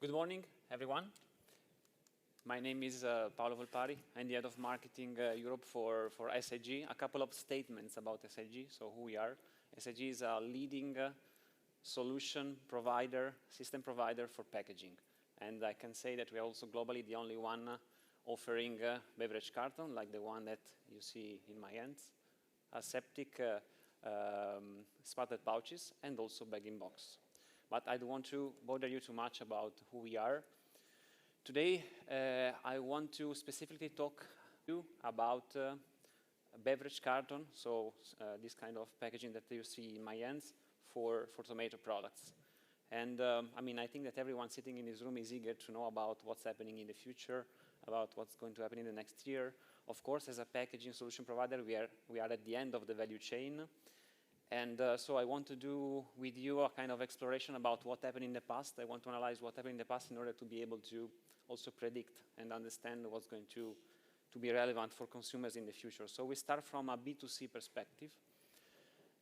Good morning, everyone. My name is Paolo Volpari. I'm the head of marketing Europe for SIG. A couple of statements about SIG, so who we are. SIG is a leading solution provider, system provider for packaging. And I can say that we are also globally the only one offering beverage carton, like the one that you see in my hands, aseptic spouted pouches, and also bag-in-box. But I don't want to bother you too much about who we are. Today, I want to specifically talk to you about beverage carton, so this kind of packaging that you see in my hands for tomato products. And I think that everyone sitting in this room is eager to know about what's happening in the future, about what's going to happen in the next year. Of course, as a packaging solution provider, we are at the end of the value chain. And so I want to do with you a kind of exploration about what happened in the past. I want to analyze what happened in the past in order to be able to also predict and understand what's going to be relevant for consumers in the future. So we start from a B2C perspective.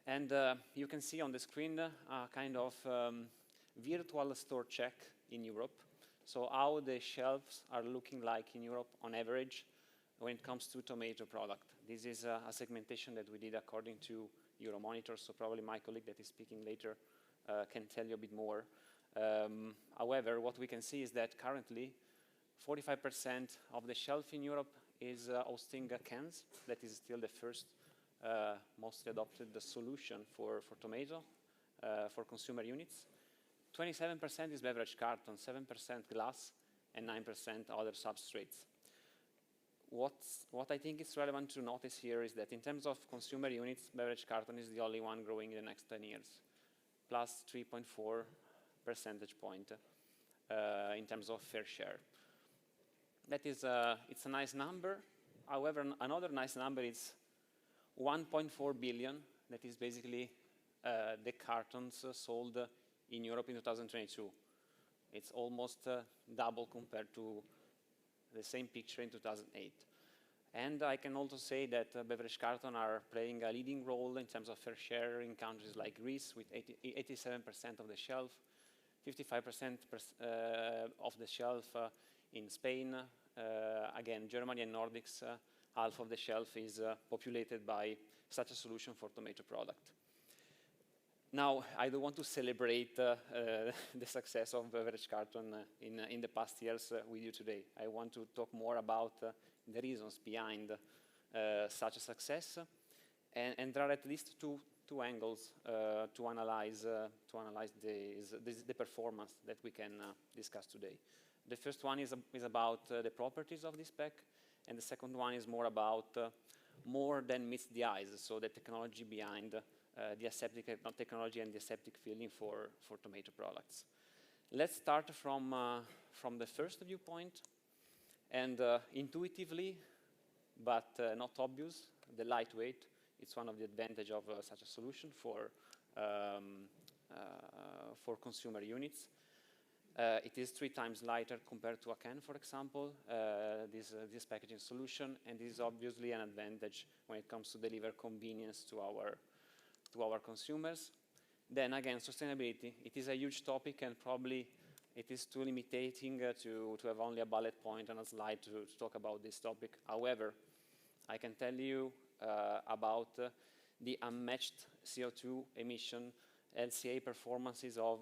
And you can see on the screen a kind of virtual store check in Europe. So how the shelves are looking like in Europe on average when it comes to tomato product. This is a segmentation that we did according to Euromonitor, so probably my colleague that is speaking later can tell you a bit more. However, what we can see is that currently 45% of the shelf in Europe is hosting cans. That is still the first mostly adopted solution for tomato, for consumer units. 27% is beverage carton, 7% glass, and 9% other substrates. What I think is relevant to notice here is that in terms of consumer units, beverage carton is the only one growing in the next 10 years, plus 3.4 percentage point in terms of fair share. That is, it's a nice number. However, another nice number is 1.4 billion. That is basically the cartons sold in Europe in 2022. It's almost double compared to the same picture in 2008. And I can also say that beverage carton are playing a leading role in terms of fair share in countries like Greece with 87% of the shelf, 55% of the shelf in Spain. Again, Germany and Nordics, half of the shelf is populated by such a solution for tomato product. Now, I don't want to celebrate the success of beverage carton in the past years with you today. I want to talk more about the reasons behind such a success, and there are at least two angles to analyze the performance that we can discuss today. The first one is about the properties of this pack, and the second one is more about more than meets the eyes, so the technology behind the aseptic technology and the aseptic filling for tomato products. Let's start from the first viewpoint, and intuitively, but not obvious, the lightweight. It's one of the advantages of such a solution for consumer units. It is 3 times lighter compared to a can, for example, this packaging solution, and this is obviously an advantage when it comes to deliver convenience to our consumers. Then again, sustainability. It is a huge topic, and probably it is too limiting to have only a bullet point and a slide to talk about this topic. However, I can tell you about the unmatched CO2 emission LCA performances of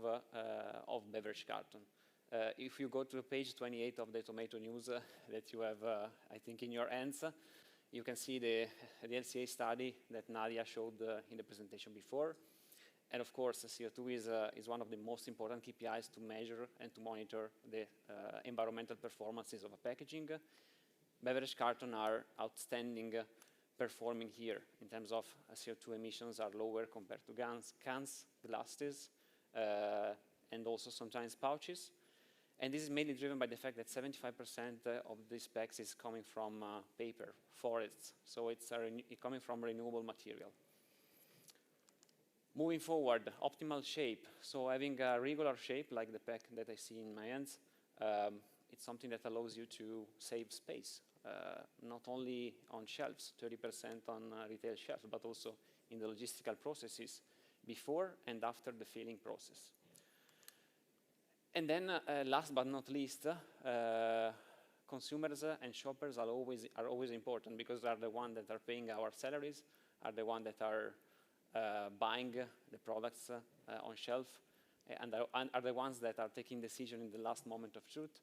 beverage carton. If you go to page 28 of the Tomato News that you have, I think, in your hands, you can see the LCA study that Nadia showed in the presentation before. And of course, CO2 is one of the most important KPIs to measure and to monitor the environmental performances of a packaging. Beverage carton are outstanding performing here in terms of CO2 emissions are lower compared to cans, glasses, and also sometimes pouches. And this is mainly driven by the fact that 75% of these packs is coming from paper, forests. So it's coming from renewable material. Moving forward, optimal shape. So having a regular shape like the pack that I see in my hands, it's something that allows you to save space, not only on shelves, 30% on retail shelves, but also in the logistical processes before and after the filling process. And then, last but not least, consumers and shoppers are always important, because they are the ones that are paying our salaries, are the ones that are buying the products on shelf, and are the ones that are taking decision in the last moment of truth.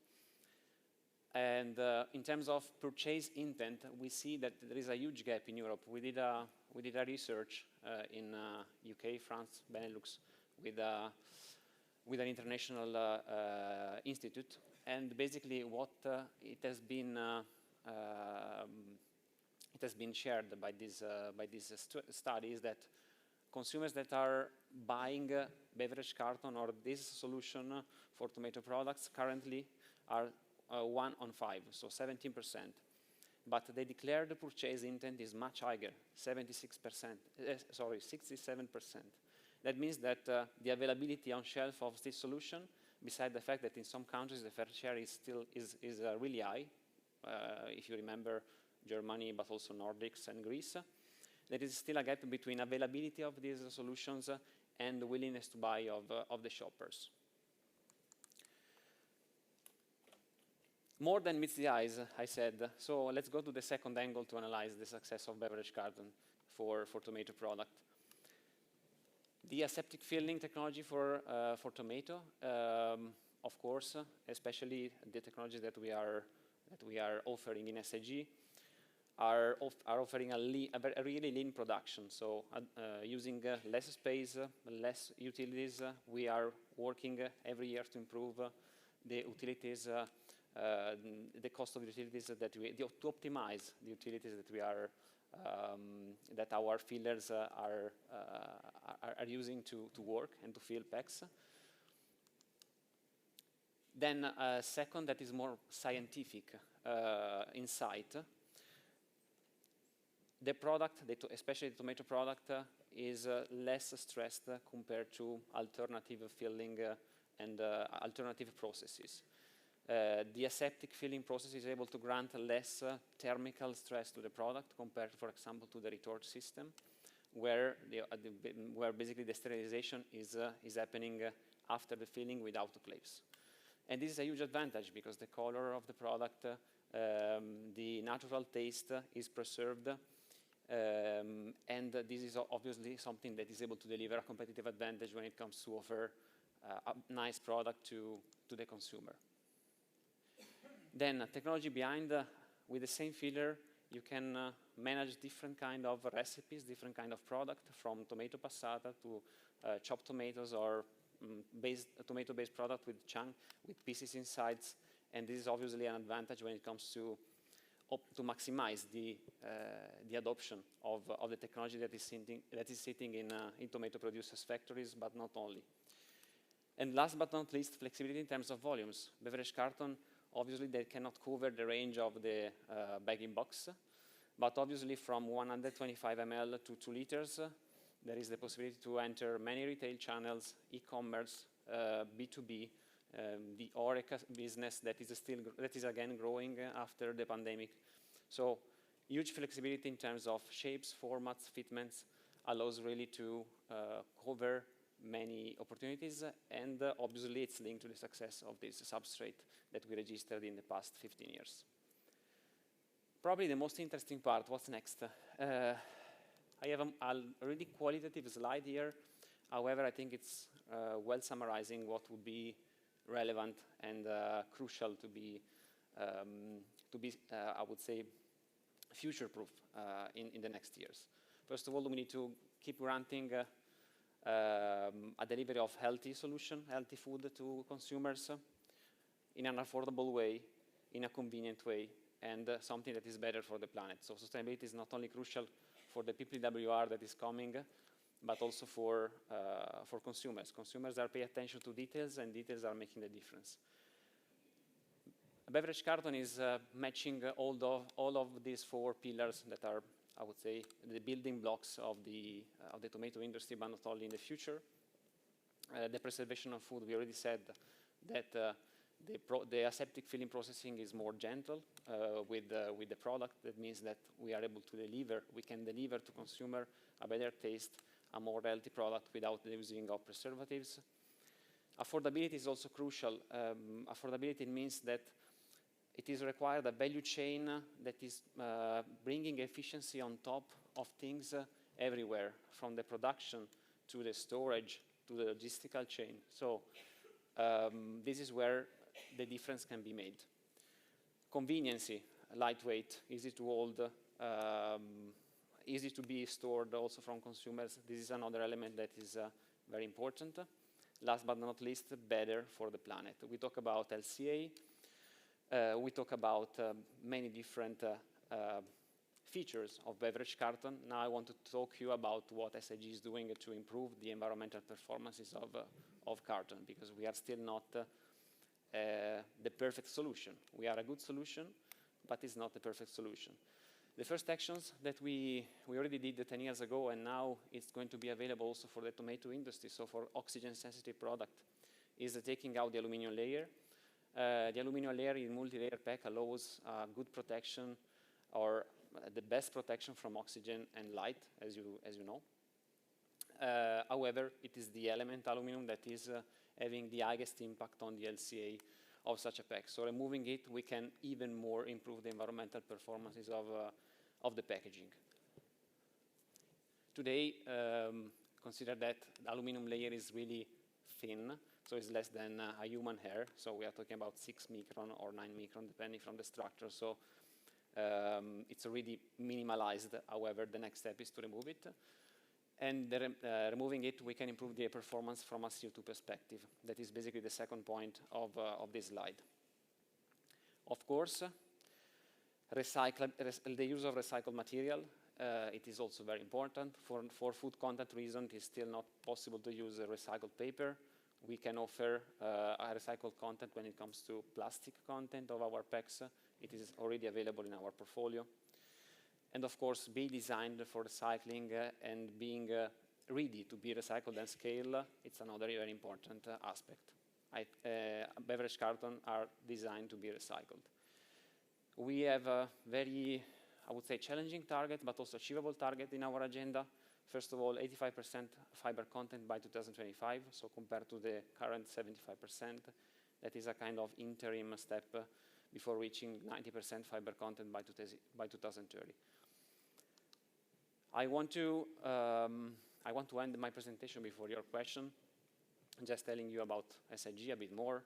And in terms of purchase intent, we see that there is a huge gap in Europe. We did a research in UK, France, Benelux, with an international institute, and basically what it has been shared by this study is that consumers that are buying beverage carton or this solution for tomato products currently are 1 on 5, so 17%. But they declare the purchase intent is much higher, 67%. That means that the availability on shelf of this solution, beside the fact that in some countries the fair share is still really high, if you remember Germany, but also Nordics and Greece, there is still a gap between availability of these solutions and the willingness to buy of the shoppers. More than meets the eyes, I said. So let's go to the second angle to analyze the success of beverage carton for tomato product. The aseptic filling technology for tomato, of course, especially the technology that we are offering in SIG, are offering a really lean production. So using less space, less utilities, we are working every year to improve the utilities. The cost of utilities to optimize the utilities that we are that our fillers are using to work and to fill packs. Then second, that is more scientific insight. The product, especially the tomato product, is less stressed compared to alternative filling and alternative processes. The aseptic filling process is able to grant less thermal stress to the product compared, for example, to the retort system, where basically the sterilization is happening after the filling with autoclaves. And this is a huge advantage because the color of the product, the natural taste is preserved, and this is obviously something that is able to deliver a competitive advantage when it comes to offer a nice product to the consumer. Then technology behind, with the same filler, you can manage different kind of recipes, different kind of product, from tomato passata to chopped tomatoes or tomato-based product with pieces inside. And this is obviously an advantage when it comes to maximize the adoption of the technology that is sitting in tomato producers' factories, but not only. And last but not least, flexibility in terms of volumes. Beverage carton, obviously, they cannot cover the range of the bagging box, but obviously from 125 ml to 2 liters, there is the possibility to enter many retail channels, e-commerce, B2B, the HoReCa business that is again growing after the pandemic. So huge flexibility in terms of shapes, formats, fitments, allows really to cover many opportunities, and obviously it's linked to the success of this substrate that we registered in the past 15 years. Probably the most interesting part, what's next? I have a really qualitative slide here. However, I think it's well summarizing what would be relevant and crucial to be I would say, future-proof in the next years. First of all, we need to keep granting a delivery of healthy solution, healthy food to consumers in an affordable way, in a convenient way, and something that is better for the planet. So sustainability is not only crucial for the PPWR that is coming, but also for consumers. Consumers are paying attention to details, and details are making the difference. Beverage carton is matching all of these 4 pillars that are, I would say, the building blocks of the tomato industry, but not only in the future. The preservation of food, we already said that the aseptic filling processing is more gentle with the product. That means that we are able to we can deliver to consumer a better taste, a more healthy product without the using of preservatives. Affordability is also crucial. Affordability means that it is required a value chain that is bringing efficiency on top of things everywhere, from the production to the storage to the logistical chain. So this is where the difference can be made. Conveniency, lightweight, easy to hold, easy to be stored also from consumers. This is another element that is very important. Last but not least, better for the planet. We talk about LCA. We talk about many different features of beverage carton. Now I want to talk to you about what SIG is doing to improve the environmental performances of carton, because we are still not the perfect solution. We are a good solution, but it's not the perfect solution. The first actions that we already did 10 years ago, and now it's going to be available also for the tomato industry, so for oxygen-sensitive product, is taking out the aluminum layer. The aluminum layer in multi-layer pack allows good protection, or the best protection from oxygen and light, as you know. However, it is the element aluminum that is having the highest impact on the LCA of such a pack. So removing it, we can even more improve the environmental performances of the packaging. Today, consider that the aluminum layer is really thin, so it's less than a human hair. So we are talking about 6 micron or 9 micron, depending from the structure. So it's already minimalized. However, the next step is to remove it. And removing it, we can improve the performance from a CO2 perspective. That is basically the second point of this slide. Of course, the use of recycled material, it is also very important. For food content reasons, it is still not possible to use recycled paper. We can offer a recycled content when it comes to plastic content of our packs. It is already available in our portfolio. And of course, be designed for recycling and being ready to be recycled and scale, it's another very important aspect. Beverage carton are designed to be recycled. We have a very, I would say, challenging target, but also achievable target in our agenda. First of all, 85% fiber content by 2025, so compared to the current 75%, that is a kind of interim step before reaching 90% fiber content by 2030. I want to end my presentation before your question, just telling you about SIG a bit more.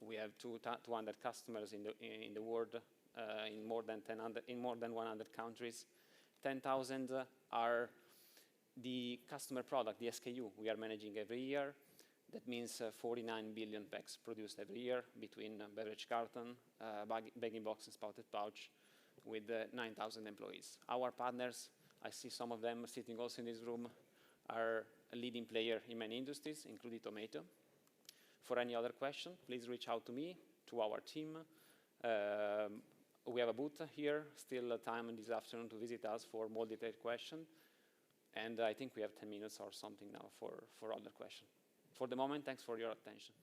We have 200 customers in the world, in more than 100 countries. 10,000 are the customer product, the SKU we are managing every year. That means 49 billion packs produced every year between beverage carton, bagging box, and spouted pouch, with 9,000 employees. Our partners, I see some of them sitting also in this room, are a leading player in many industries, including tomato. For any other question, please reach out to me, to our team. We have a booth here, still time in this afternoon to visit us for more detailed questions. And I think we have 10 minutes or something now for other questions. For the moment, thanks for your attention.